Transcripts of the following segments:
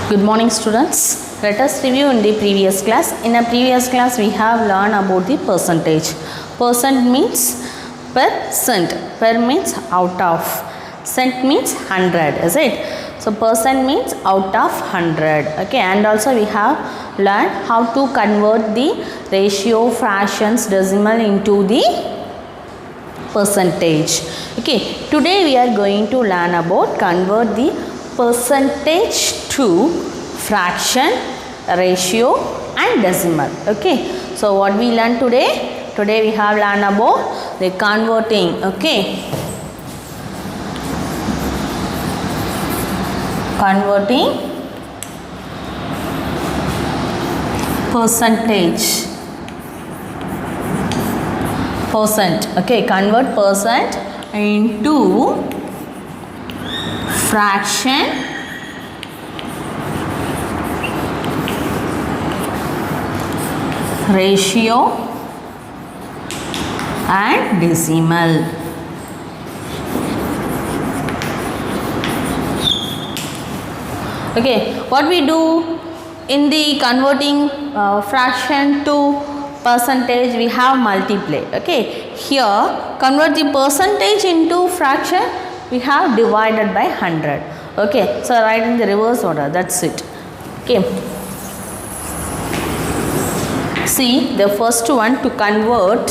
Good morning students. Let us review in the previous class. In a previous class we have learned about the percentage. Percent means percent. Per means out of. Cent means 100. Is it? So percent means out of 100. Okay. And also we have learned how to convert the ratio, fractions, decimal into the percentage. Okay. Today we are going to learn about convert the percentage to fraction, ratio and decimal. Okay. So what we learn today? Today we have learned about the converting. Okay. Converting percentage. Percent. Okay. Convert percent into fraction, ratio and decimal. Okay, what we do in the converting fraction to percentage, we have multiply. Okay, here convert the percentage into fraction, we have divided by 100. Okay, so write in the reverse order, that's it. Okay. See the first one, to convert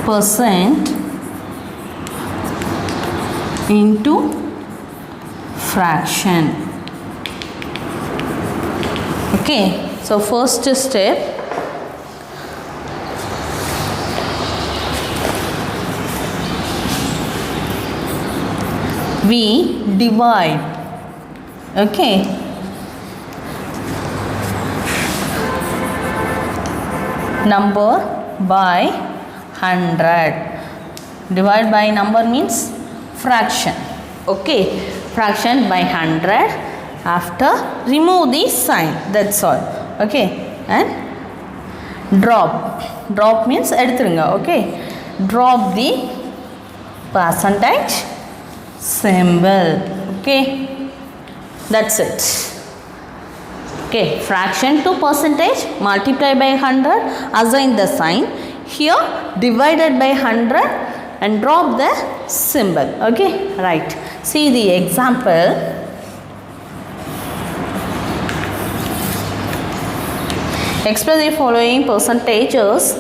percent into fraction. Okay, so first step, we divide. Okay, number by 100. Divide by number means fraction. Okay, fraction by 100. After remove the sign, that's all. Okay, and drop means eduthrunga. Okay, drop the percentage symbol. Okay, that's it. Okay, fraction to percentage, multiply by 100, assign the sign. Here divided by 100 and drop the symbol. Okay, right. See the example. Express the following percentages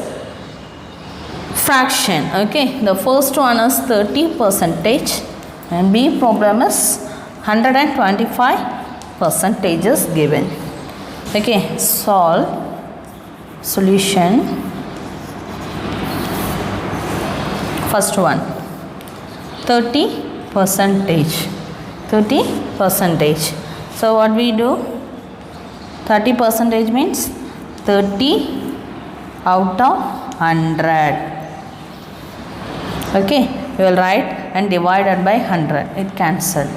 fraction. Okay, the first one is 30 percentage and B problem is 125 percentages given. Okay, solve. Solution. First one, 30 percentage. 30 percentage. So what we do? 30 percentage means 30 out of 100. Okay, you will write and divided by 100. It cancelled.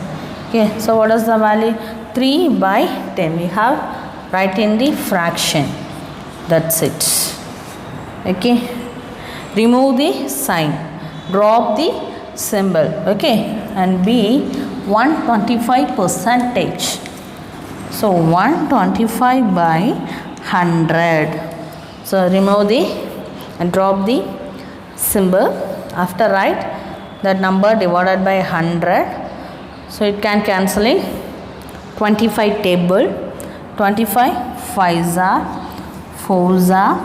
Okay, so what is the value? 3 by 10. We have write in the fraction. That's it. Okay, remove the sign. Drop the symbol. Okay, and B 125 percentage. So 125 by 100. So remove the and drop the symbol. After write that number divided by 100. So it can cancel in 25 table. 25 5s are 4s are.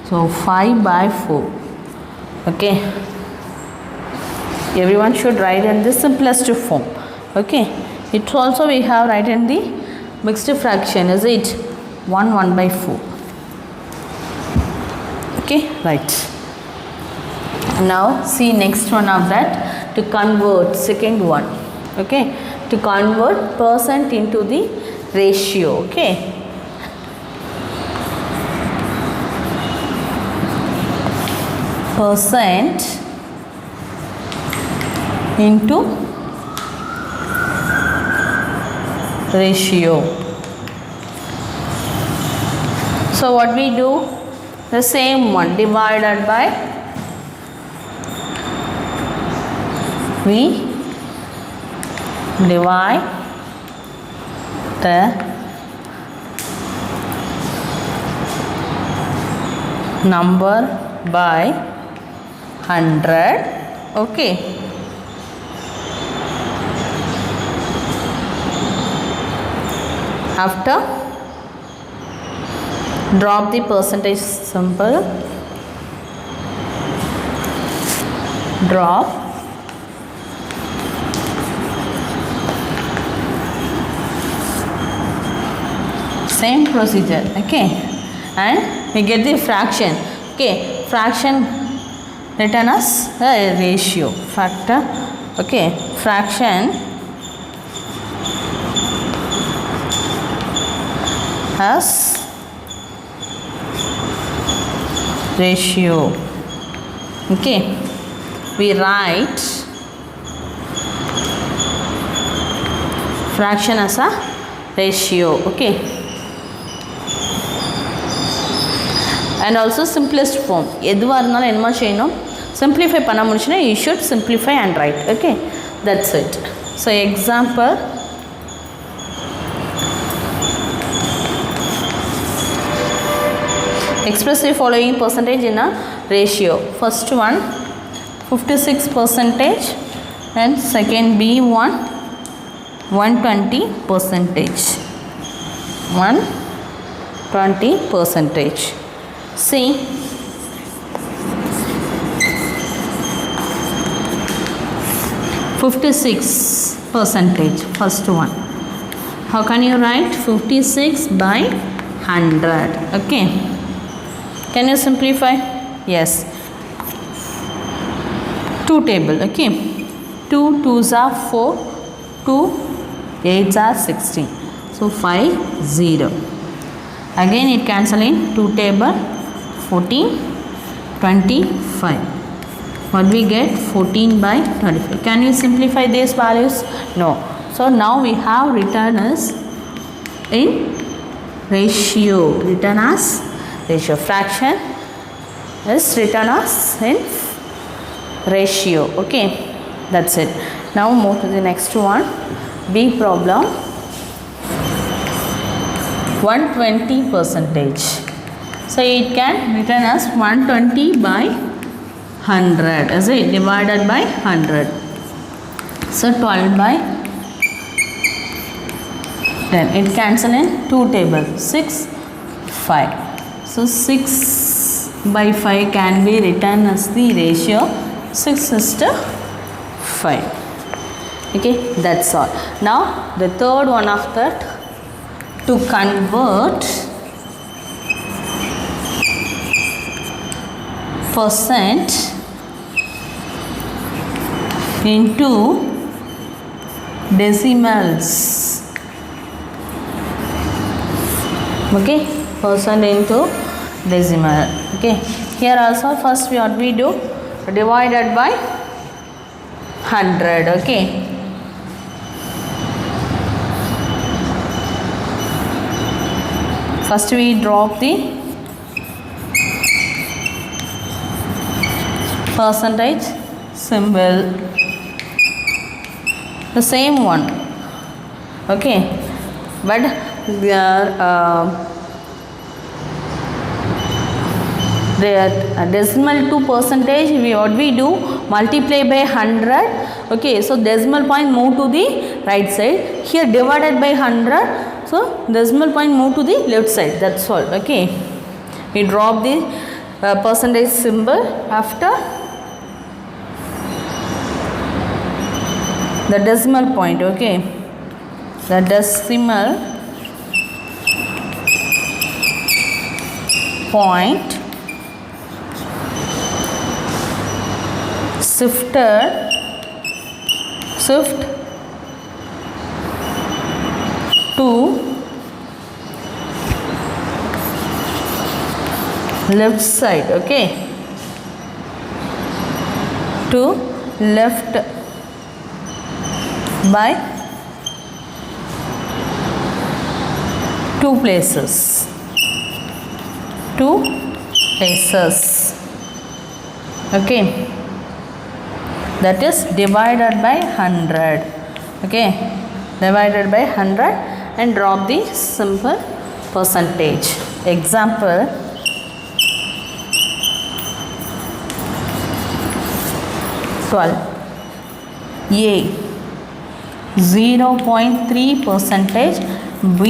So 5 by 4. Okay. Everyone should write in the simplest form. Okay. It also we have write in the mixed fraction. Is it 1 by 4? Okay. Right. Now see next one of that, to convert second one. Okay. To convert percent into the ratio. Okay. Percent into ratio. So what we do? The same one divided by, we divide the number by 100. Okay. After, drop the percentage symbol, drop, same procedure. Okay, and we get the fraction. Okay, fraction written as a ratio factor. Okay, fraction as ratio. Okay, we write fraction as a ratio. Okay, and also simplest form. எதுவா இருந்தாலும் என்னமா செய்யணும், simplify பண்ண முடிஞ்சுனா you should simplify and write. Okay, that's it. So example, express the following percentage in a ratio. First one 56% and second B one 120%. 120%. See, %56, first one. How can you write 56 by 100? Okay, can you simplify? Yes, 2 table. Okay, 2 2s are 4, 2 8s are 16, so 5 0. Again it cancel in 2 table, 14 25. What we get? 14 by 25. Can you simplify these values? No. So now we have written as in ratio. Written as ratio. Fraction is written as in ratio. Okay, that's it. Now move to the next one. B problem. 120%. So it can written as 120 by 100. Is it divided by 100? So 12 by 10. It cancel in 2 table. 6 5. So 6 by 5 can be written as the ratio 6:5. Okay, that's all. Now the third one of that, to convert percent into decimals. Okay, percent into decimal. Okay, here also first what we do, divided by 100. Okay, first we drop the percentage symbol, the same one. Okay, but the decimal to percentage, what we do, multiply by 100. Okay, so decimal point move to the right side. Here divided by 100, so decimal point move to the left side. That's all. Okay, we drop the percentage symbol after the decimal point. Okay, the decimal point shift to left side. Okay, to left by 2 places. 2 places. Okay, that is divided by 100. Okay, divided by 100 and drop the simple percentage. Example, A 0.3 percentage, B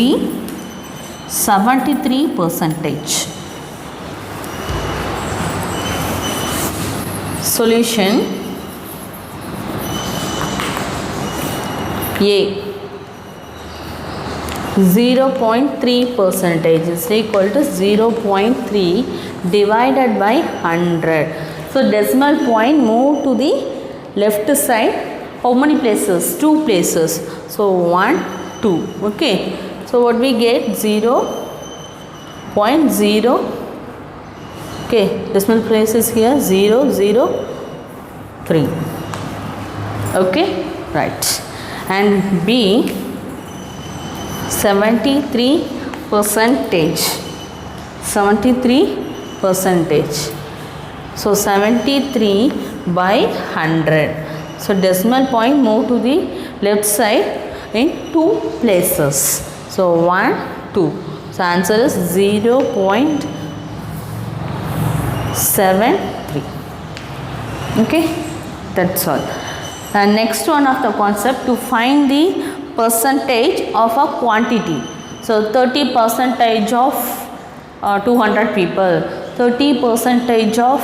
73 percentage. Solution, A 0.3 percentage is equal to 0.3 divided by 100. So decimal point move to the left side. How many places? 2 places. So 1, 2. Okay. So what we get? 0.0. Okay. Decimal place is here 003. Okay. Right. And B 73 percentage. 73 percentage. So 73 by 100. So decimal point move to the left side in 2 places. So 1, 2. So answer is 0.73. Okay, that's all. And next one of the concept, to find the percentage of a quantity. So 30 percentage of 200 people, 30 percentage of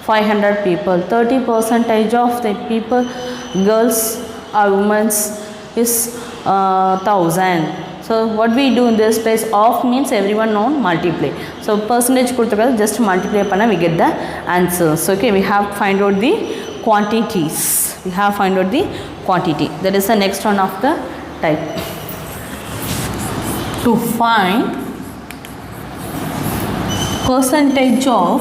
500 people, 30 percentage of the people, girls or women is 1000. So what we do in this place, of means everyone know multiply. So percentage கொடுத்துருக்காது, just multiply பண்ணா we get the answers. Okay, we have find out the quantities. We have find out the quantity. That is the next one of the type. To find percentage of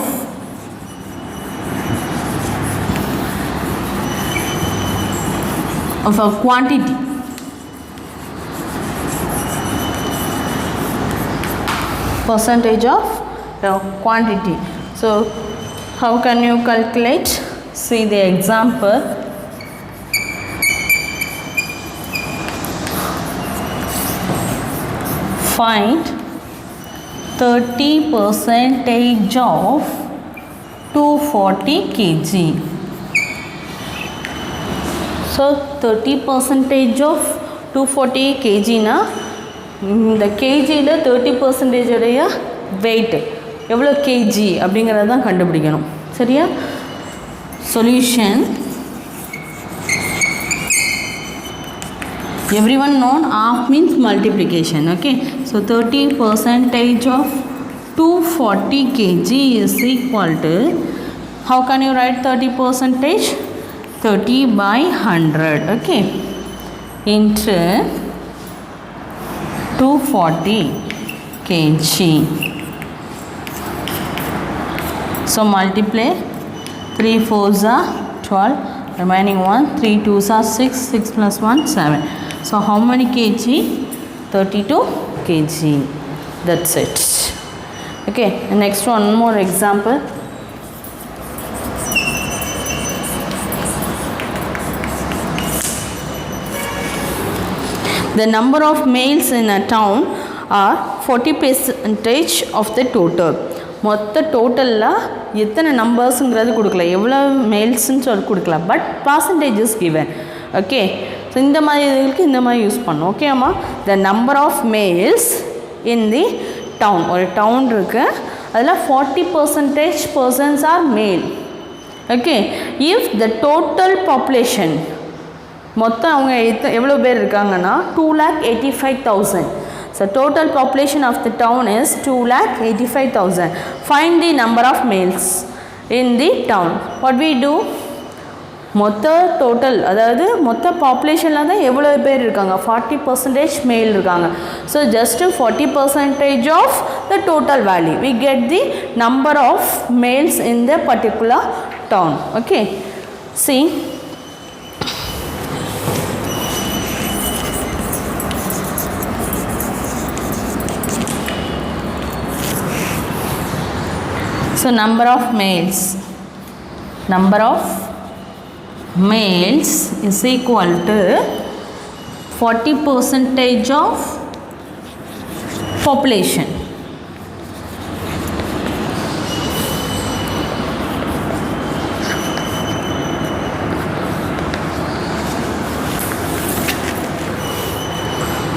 a quantity. Percentage of the quantity. So how can you calculate? See the example. Find 30 percentage of 240 kg. So 30 percentage of 240 kg na, இந்த kgல 30 percentage உடைய weight எவ்வளோ kg அப்படிங்கிறத தான் கண்டுபிடிக்கணும். சரியா? Solution, everyone known half means multiplication. Okay, so 30 percentage of 240 kg is equal to, how can you write 30 percentage? 30 by 100. Okay, into 240 kg. So multiply, 3 4s are 12, remaining 1, 3 2s are 6, 6 plus 1 7. So how many kg? 32 kg. That's it. Okay, next one more example. The number of males in a town are 40% of the total. மொத்த டோட்டலில் எத்தனை நம்பர்ஸுங்கிறது கொடுக்கல, எவ்வளோ மேல்ஸ்ன்னு சொல்லி கொடுக்கல, but percentage is given. Okay, so இந்த மாதிரி இதுக்கு இந்த மாதிரி யூஸ் பண்ணோம். ஓகே அம்மா, the number of males in the town, ஒரு டவுன் இருக்குது, அதில் 40% persons are male. Okay, if the total population, மொத்தம் அவங்க எவ்வளோ பேர் இருக்காங்கன்னா 2,85,000. So total population of the town is 2,85,000. Find the number of males in the town. What we do? மொத்த total, அதாவது மொத்த பாப்புலேஷனில் தான் எவ்வளோ பேர் இருக்காங்க, 40% மேல் இருக்காங்க. So just 40% of the total value we get the number of males in the particular town. Okay, see. So So number of males is equal to 40% of population.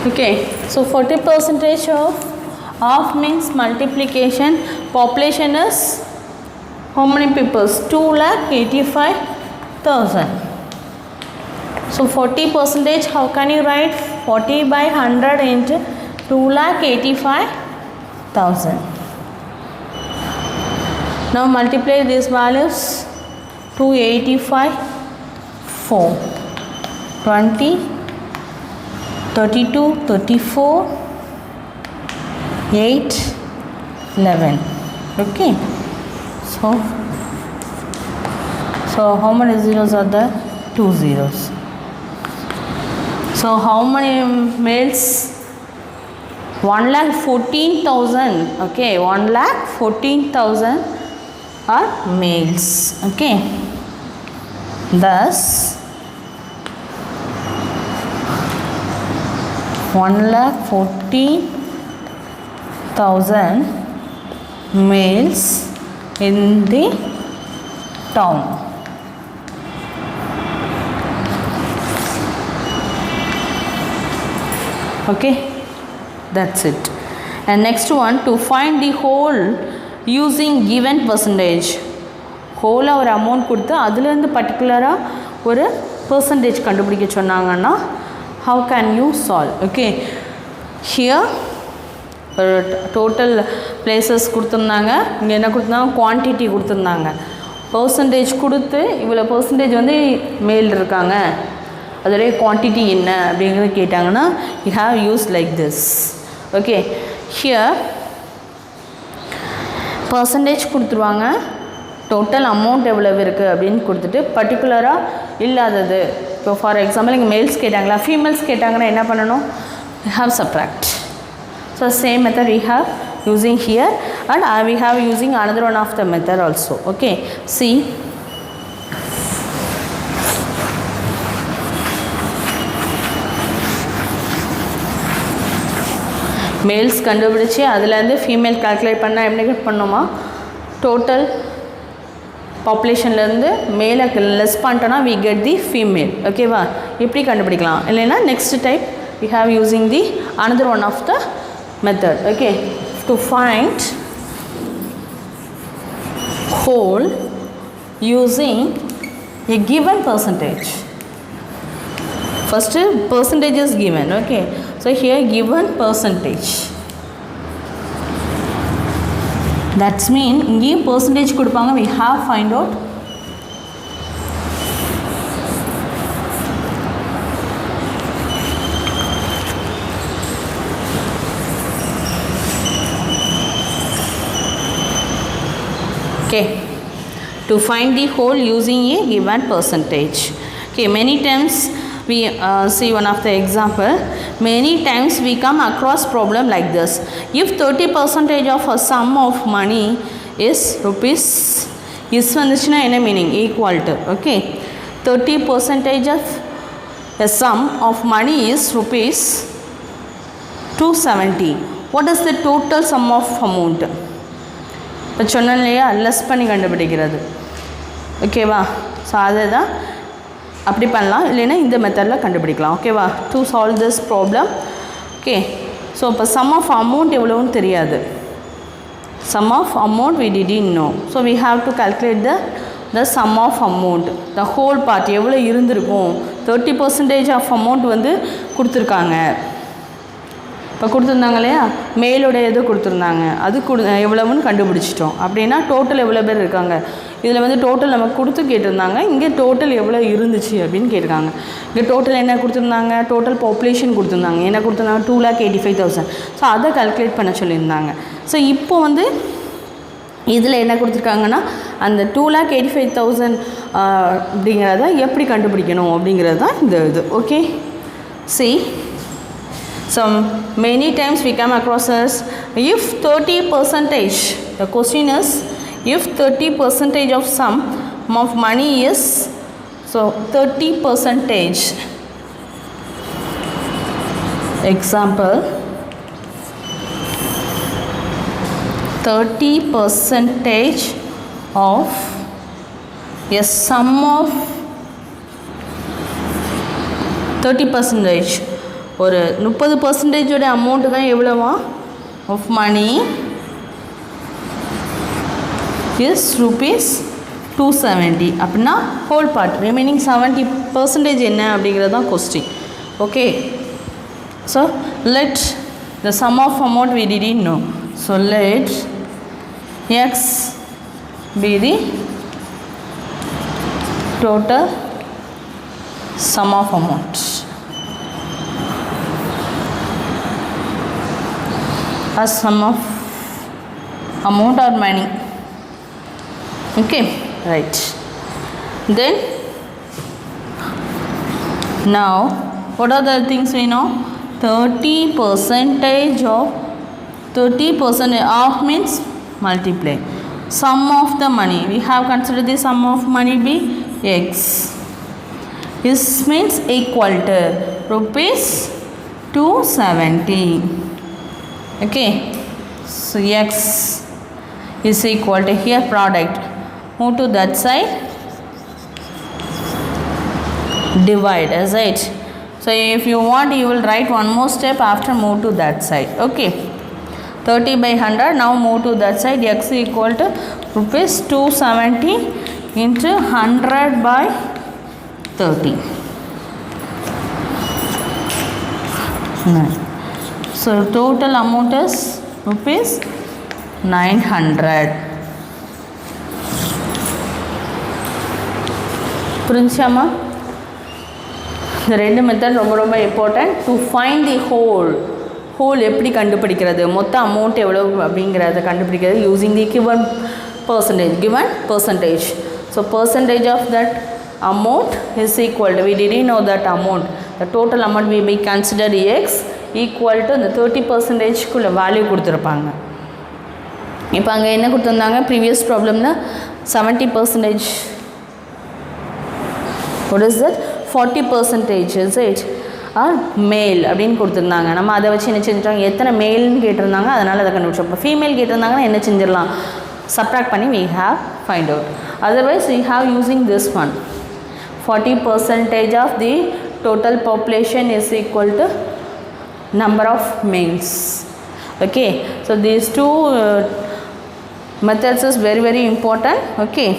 Okay, so 40% of means multiplication. Population is how many people? 2,85,000. So 40%, how can you write? 40 by 100 into 2,85,000. Now multiply these values. 285, 4, 20, 32, 34, 8, 11. Okay. So how many zeros are there? 2 zeros. So how many males? 1,14,000. Okay, 1,14,000 are males. Okay. Thus 1,14,000 males in the town. Okay, that's it. And next one, to find the whole using given percentage. Whole ஒரு amount கொடுத்து அதிலிருந்து particular ஒரு percentage கண்டுபிடிக்க சொன்னாங்கன்னா how can you solve? Okay, here total places கொடுத்துருந்தாங்க, இங்கே என்ன கொடுத்துருந்தாங்க, quantity கொடுத்துருந்தாங்க. percentage கொடுத்து இவ்வளோ percentage வந்து மேல் இருக்காங்க, அதோடைய quantity என்ன அப்படிங்கிறது கேட்டாங்கன்னா you have used like this. Okay, here percentage கொடுத்துருவாங்க, total amount எவ்வளவு இருக்குது அப்படின்னு கொடுத்துட்டு பர்டிகுலராக இல்லாதது, இப்போ ஃபார் எக்ஸாம்பிள் இங்கே மேல்ஸ் கேட்டாங்களா, ஃபீமேல்ஸ் கேட்டாங்கன்னா என்ன பண்ணணும், you have subtract. So same method we have using here, and we have using another one of the method also. Okay, see, males கண்டுபிடிச்சி அதிலேருந்து ஃபீமேல் கால்குலேட் பண்ணால் எப்படி பண்ணோமா, டோட்டல் பாப்புலேஷன்லேருந்து மேலே லெஸ் பண்ணிட்டோன்னா we get the female. ஓகேவா, இப்படி கண்டுபிடிக்கலாம். இல்லைன்னா next type we have using the another one of the method. Okay, to find whole using a given percentage. First percentage is given. Okay, so here given percentage, that's mean இங்கேயும் percentage கொடுப்பாங்க, we have find out okay, to find the whole using a given percentage. Okay, many times we see one of the example, many times we come across problem like this. If 30% of a sum of money is rupees, is வந்துச்சுன்னா என்ன meaning, equal to, okay, 30% of a sum of money is rupees 270. What is the total sum of amount? இப்போ சொன்னேன் இல்லையா, less பண்ணி கண்டுபிடிக்கிறது. ஓகேவா, so அதை தான் அப்படி பண்ணலாம், இல்லைன்னா இந்த மெத்தடில் கண்டுபிடிக்கலாம். ஓகேவா, to solve this problem. Okay, so இப்போ சம் ஆஃப் அமௌண்ட் எவ்வளோன்னு தெரியாது, sum of amount we didn't know, so we have to calculate the sum of amount, the whole part எவ்வளோ இருந்திருக்கும். 30% of amount வந்து கொடுத்துருக்காங்க, இப்போ கொடுத்துருந்தாங்க இல்லையா, மேலோட எது கொடுத்துருந்தாங்க, அது எவ்வளவுன்னு கண்டுபிடிச்சிட்டோம். அப்படின்னா டோட்டல் எவ்வளோ பேர் இருக்காங்க, இதில் வந்து டோட்டல் நமக்கு கொடுத்து கேட்டிருந்தாங்க, இங்கே டோட்டல் எவ்வளோ இருந்துச்சு அப்படின்னு கேட்டிருக்காங்க. இங்கே டோட்டல் என்ன கொடுத்துருந்தாங்க, டோட்டல் பாப்புலேஷன் கொடுத்துருந்தாங்க, என்ன கொடுத்துருந்தாங்க, 2,85,000. ஸோ அதை கால்குலேட் பண்ண சொல்லியிருந்தாங்க. ஸோ இப்போ வந்து இதில் என்ன கொடுத்துருக்காங்கன்னா அந்த 2,85,000 அப்படிங்கிறத எப்படி கண்டுபிடிக்கணும் அப்படிங்கிறது தான் இந்த இது. Okay, see, so many times we come across as if 30%, the question is If 30% of sum of money is, so 30%, example, 30% of a sum of 30%, ஒரு 30% உடைய அமௌண்ட் தான் எவ்வளவா of money is rupees 270. அப்படின்னா whole part remaining 70% என்ன அப்படிங்கிறது தான் question. Okay, so let the sum of amount we didn't know, so let x be the total sum of amount. A sum of amount or money. Okay, right. Then now what are the things we know? 30% of 30% of means multiply sum of the money. We have considered the sum of money be x. This means equal to rupees 270. Okay, so x is equal to here product, move to that side, divide, is it? So if you want, you will write one more step after move to that side. Okay, 30 by 100, now move to that side, x equal to rupees 270 into 100 by 30. So total amount is rupees 900. புரிஞ்சாமா? இந்த ரெண்டு method ரொம்ப ரொம்ப important to find the whole எப்படி கண்டுபிடிக்கிறது, மொத்த amount எவ்வளோ அப்படிங்கிறத கண்டுபிடிக்கிறது using the given percentage. So percentage of that amount is equal to, we didn't know that amount, the total amount we may consider x equal to the 30% குள்ள value கொடுத்துருப்பாங்க. இப்போ அங்கே என்ன கொடுத்துருந்தாங்க ப்ரீவியஸ் ப்ராப்ளம்னா 70%, what is that, 40% is it R மேல் அப்படின்னு கொடுத்துருந்தாங்க. நம்ம அதை வச்சு என்ன செஞ்சிட்டாங்க, எத்தனை மேல்னு கேட்டிருந்தாங்க, அதனால் அதை கண்டுபிடிச்சோம். இப்போ ஃபீமேல் கேட்டிருந்தாங்கன்னா என்ன செஞ்சிடலாம், சப்ராக்ட் பண்ணி we have find out. Otherwise we have using this one, 40% of the total population is equal to number of males. Okay, so these two methods is very very important. Okay,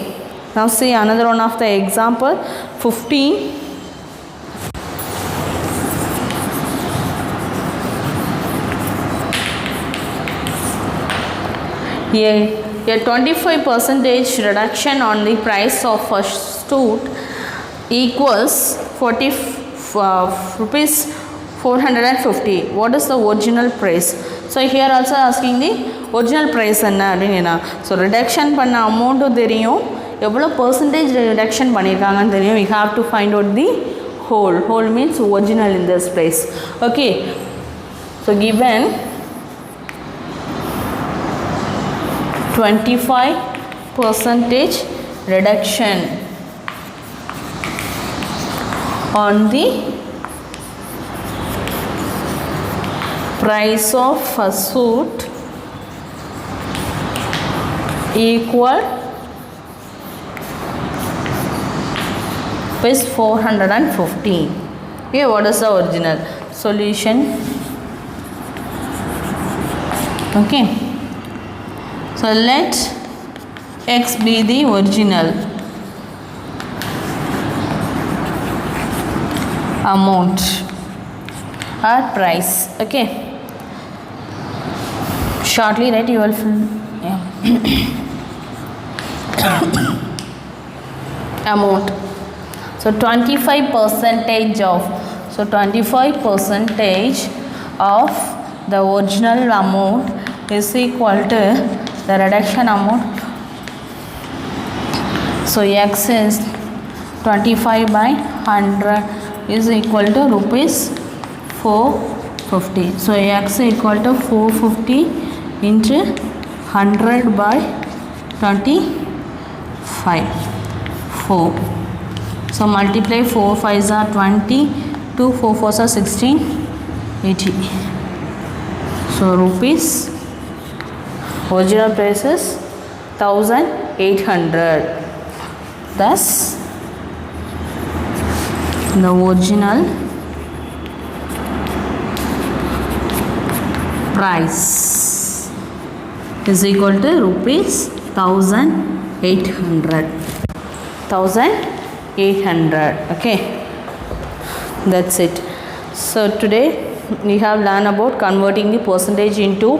now see another one of the example, 15. A 25% reduction on the price of a suit equals rupees 450. What is the original price? So here also asking the original price என்ன அப்படின்னா, so reduction பண்ண அமௌண்ட்டும் தெரியும், எவ்வளோ percentage reduction பண்ணியிருக்காங்கன்னு தெரியும். we have to find out the whole means original in this place. Okay, so given 25% reduction on the price of a suit equal is 450. Okay, what is the original solution? Okay, so let x be the original amount or price. Okay, shortly write, you will fill amount. So 25% of, so 25% of the original amount is equal to the reduction amount. So x is 25 by 100 is equal to rupees 450. So x equal to 450 into 100 by 25, 4. So multiply 4 5s are 20, 2 4 4s are 16, 80. So rupees, original price is 1800. Thus the original price is equal to rupees 1800. 1800. Okay, that's it. So today we have learned about converting the percentage into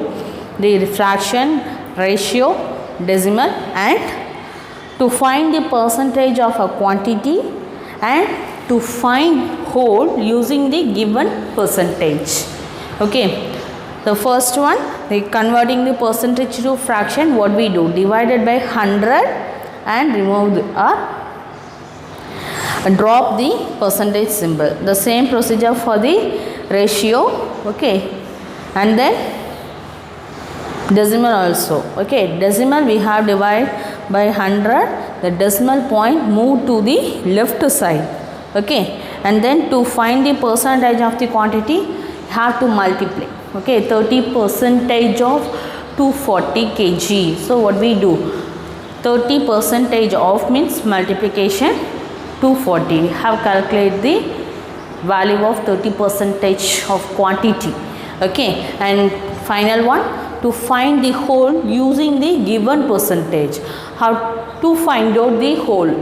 the fraction, ratio, decimal, and to find the percentage of a quantity and to find whole using the given percentage. Okay, the first one, the converting the percentage to fraction, what we do, divided by 100 and remove drop the percentage symbol. The same procedure for the ratio. Okay, and then decimal also. Okay, decimal we have divided by 100, the decimal point move to the left side. Okay, and then to find the percentage of the quantity have to multiply. Okay, 30 percentage of 240 kg. So what we do, 30 percentage of means multiplication 240. We have calculated the value of 30 percentage of quantity. Okay, and final one, to find the whole using the given percentage. How to find out the whole?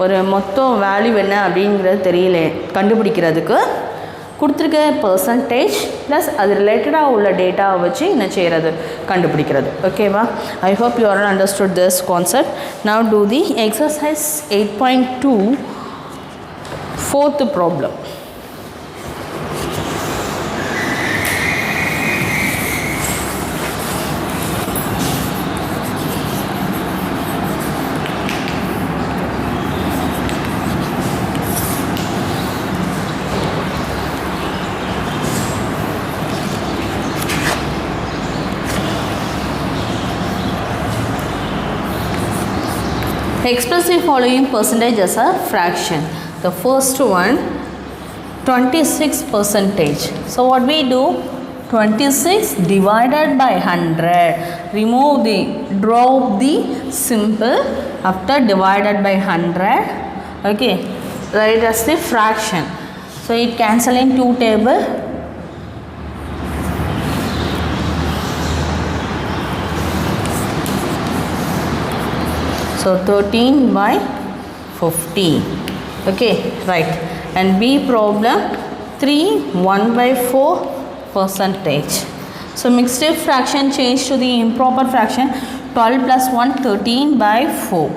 ஒரு மொத்தம் value என்ன அப்படிங்கிறது தெரியல, கண்டுபிடிக்கிறதுக்கு கொடுத்துருக்க percentage plus அது ரிலேட்டடாக உள்ள டேட்டாவை வச்சு என்ன செய்கிறது, கண்டுபிடிக்கிறது. ஓகேவா? I hope you are understood this concept. Now do the exercise 8.2 fourth problem. Express the following percentage as a fraction. The first one, 26 percentage. So what we do, 26 divided by 100. Remove the, drop the symbol after divided by 100. Okay, write as the fraction. So it cancel in two table. So 13 by 50. Okay, right. And B problem, 3 1 by 4 percentage. So mixed fraction change to the improper fraction, 12 plus 1 13 by 4.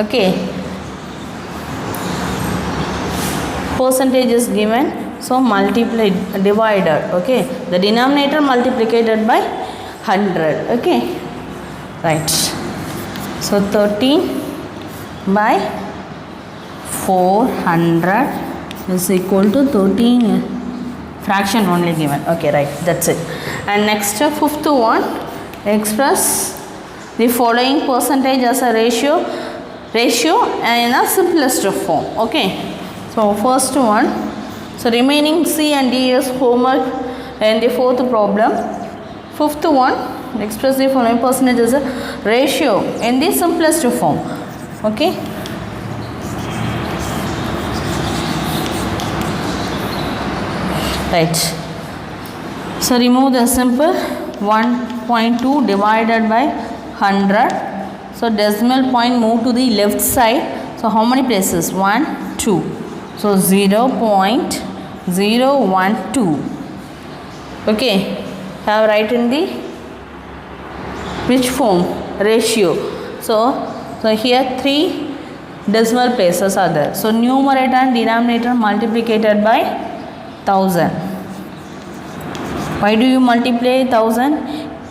Okay, percentage is given, so multiplied, divided. Okay, the denominator multiplied by 100. Okay, right. So 13 by 400 is equal to 13, fraction only given. Okay, right, that's it. And next fifth one, express the following percentage as a ratio in a simplest form. Okay, so first one, so remaining C and D is homework and the fourth problem. Fifth one, express the following percentage as a ratio in the simplest form. Okay, right. So remove the simple, 1.2 divided by 100. So decimal point move to the left side. So how many places? 1 2. So 0.012. Okay, have write in the which form? Ratio. So here 3 decimal places are there. So numerator and denominator multiplied by 1000. Why do you multiply 1000?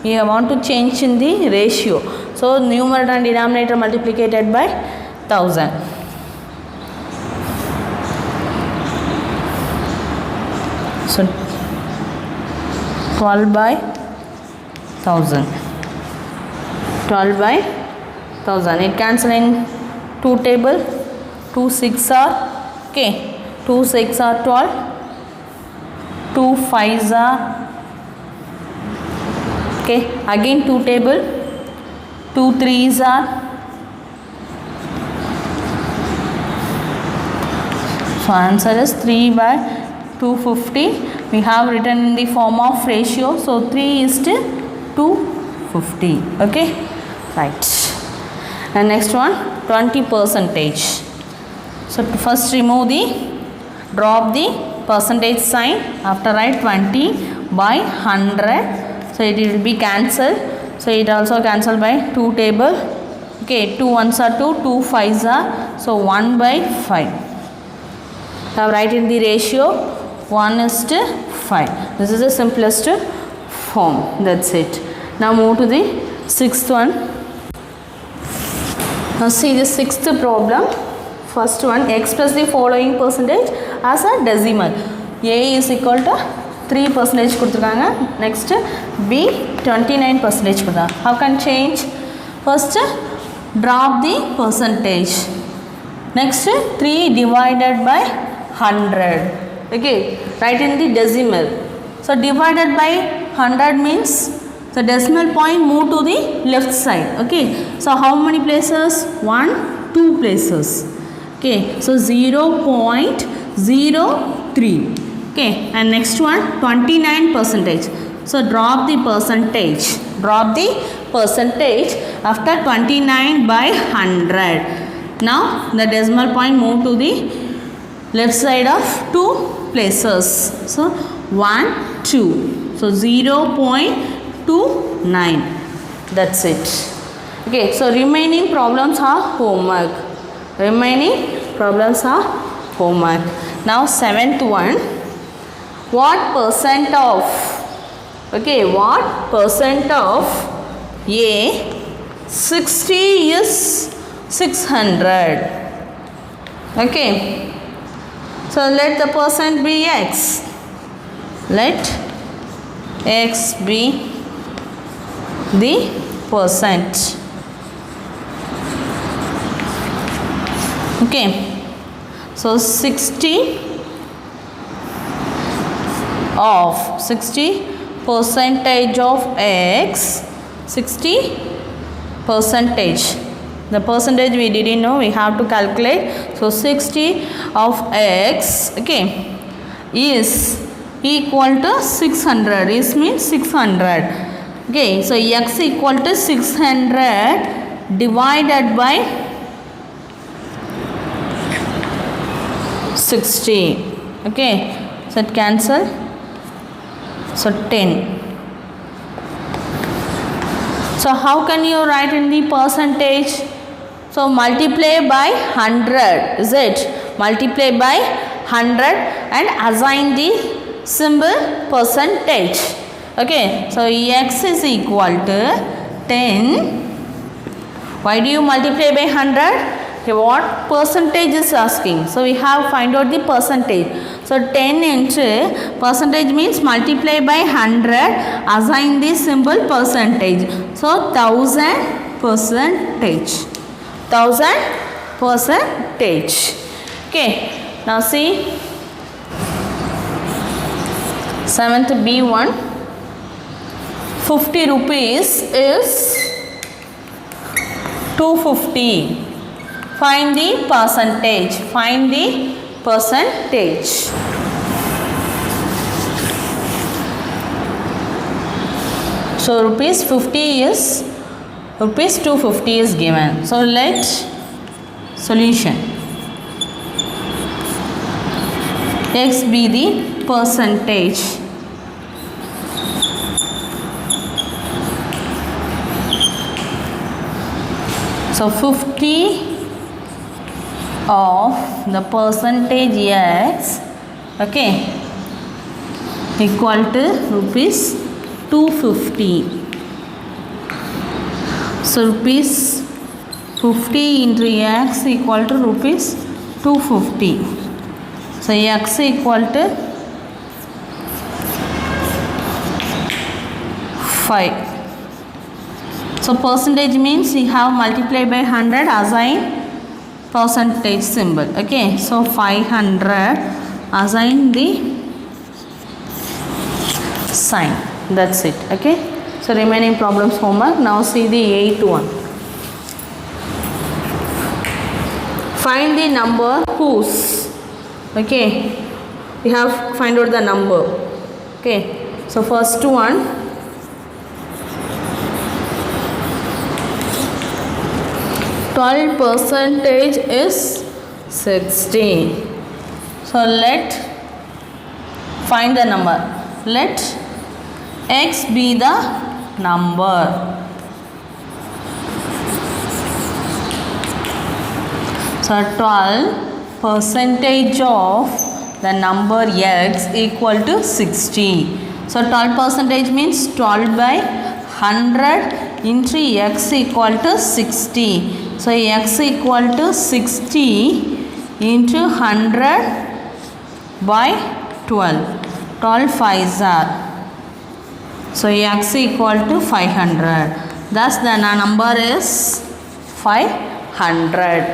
You want to change in the ratio. So numerator and denominator multiplied by 1000. So 12 by 1000. 12 by 1000. It cancel in 2 table. 2 6 are, okay, 2 6 are 12, 2 5s are, okay, again 2 table, 2 3s are, so answer is 3 by 250. We have written in the form of ratio, so 3 is to 250, okay, right. And next one, 20 percentage. So first remove the, drop the percentage sign, after write 20 by 100, so it will be cancelled, so it also cancelled by 2 table, okay, 2 1s are 2, 2 5s are, so 1 by 5. Now write in the ratio 1 is to 5. This is the simplest form, that's it. Now move to the sixth one. Now see the sixth problem. First one, express the following percentage as a decimal. A is equal to 3% கொடுத்திருக்காங்க. Next B 29% கொடுத்தாங்க. How can change? First drop the percentage. Next 3 divided by 100. Okay, write in the decimal. So divided by 100 means the decimal point move to the left side. Okay, so how many places? 1 2 places. Okay, so 0.03. okay, and next one 29%. So drop the percentage, drop the percentage after 29 by 100. Now the decimal point move to the left side of 2 places. So 1 2, so 0.29. that's it. Okay, so remaining problems are homework. Remaining problems are homework. Now seventh one, what percent of, okay, what percent of A 60 is 600. Okay, so let the percent be x, let x be the percent. Okay, so 60 of 60 percentage of x, 60 percentage, the percentage we didn't know, we have to calculate. So 60 of x, okay, is equal to 600, is means 600. Okay, so x equal to 600 divided by 60. Okay, so it cancel, so 10. So how can you write in the percentage? So multiply by 100, is it? Multiply by 100 and assign the symbol percentage. Okay, so x is equal to 10. Why do you multiply by 100? Okay, what percentage is asking? So we have find out the percentage. So 10 into percentage means multiply by 100, assign the symbol percentage. So 1000 percentage. 1000 percentage. Okay, now see 7th B1. 50 rupees is 250. Find the percentage. Find the percentage. So rupees 50 is, rupees 250 is given. So let solution. X be the percentage. So 50 of the percentage x, okay, equal to rupees 250. So rupees 50 into x equal to rupees 250. So x equal to 5. So percentage means we have multiply by 100, assign percentage symbol. Okay, so 500, assign the sign. That's it. Okay, so remaining problems homework. Now see the 8th one. Find the number whose. Okay, we have find out the number. Okay, so first one, 12% is 60. So let find the number. Let x be the number. So 12% of the number x equal to 60. So 12% means 12 by 100 into x equal to 60. So x equal to 60 into 100 by 12. 12 5s are. So x equal to 500. Thus the number is 500.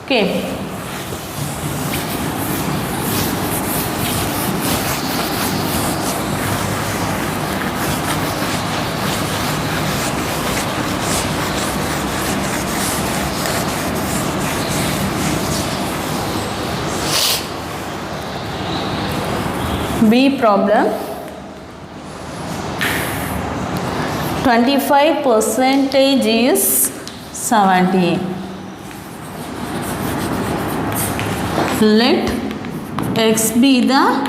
Okay. B problem. 25% is 70. Let x be the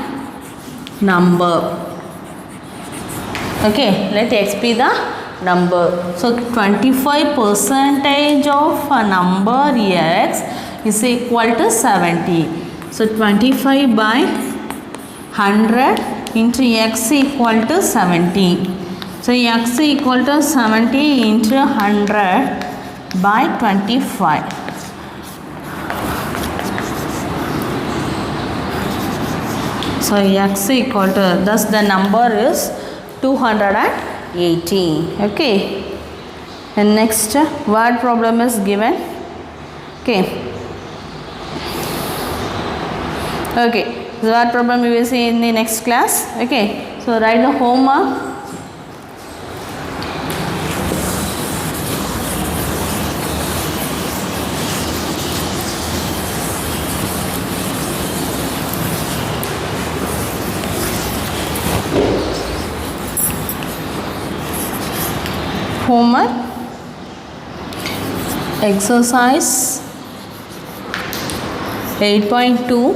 number. Okay, let x be the number. So 25% of a number x is equal to 70. So 25 by 100 into x equal to 70. So x equal to 70 into 100 by 25. So x equal to, thus the number is 280. Okay. And next word problem is given. Okay. Okay. So word problem we will see in the next class. Okay. So write the homework. Homework, exercise 8.2,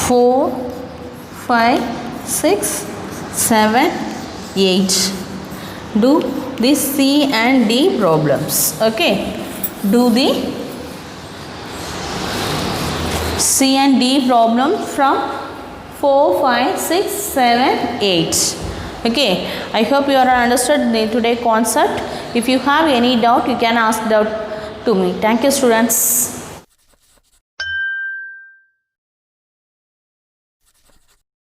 4, 5, 6, 7, 8. Do the C and D problems. Okay, do the C and D problem from 4, 5, 6, 7, 8. Okay, I hope you are understood the today concept. If you have any doubt, you can ask doubt to me. Thank you, students.